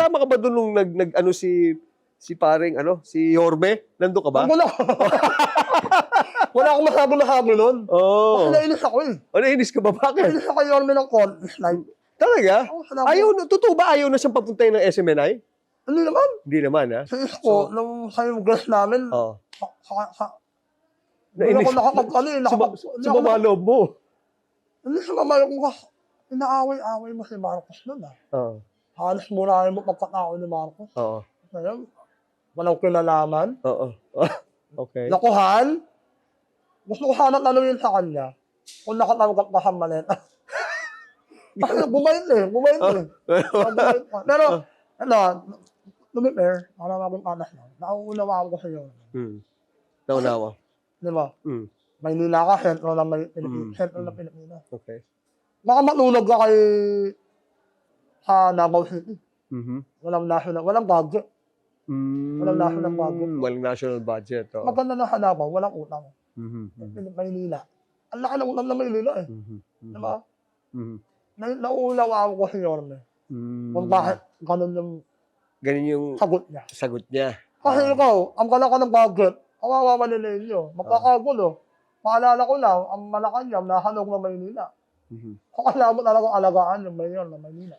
kasama ka ba doon nung nag-ano si paring si Yorme? Nandun ka ba? Wala. Wala akong mahabol nun. Oo. Kasi nainis ako eh. Nainis ka ba? Bakit? Nainis ako kay Yorme ng like, Talaga? ayaw Totoo ba ayaw na siyang papuntahin ng SMNI? Hindi naman. Hindi naman, ha? Nainis ko, nung sa yung guest namin, Oo. hindi ako nakapag-ano eh. Sumama loob mo. Hindi sumama yung inaaway-away mo si Marcos nun ah. Oo. Halos murahin mo pagkatao ni Marcos. Oo. Ngayon, walang kinalaman. Oo. Okay. Nakuhan, gusto ko sana tanungin sa kanya kung nakatanggap ka sa maleta. Bumait eh. Pero, lumiper, para maging panas na. Nauunawa ko sa iyo. Naunawa. Di ba? Maynila ka, sentro ng Pilipinas. Okay. Baka matulog ka kay sa Davao City. Mm-hmm. Walang budget. Walang national budget. Oo. Maganda na sa Davao, walang utang. Mm-hmm. Maynila. Ang laki ng utang na Maynila eh. Mm-hmm. Diba? Mm-hmm. Nauulawa ko si Yorme. Kung bakit ganun yung sagot niya. Kasi ikaw, ang kalaki ng budget, kawawa Manila ninyo. Magkakagulo. Paalala ko lang, ang Malacanang nahanog na Maynila. Kung alam mo talagang alagaan yung mayor na Maynila.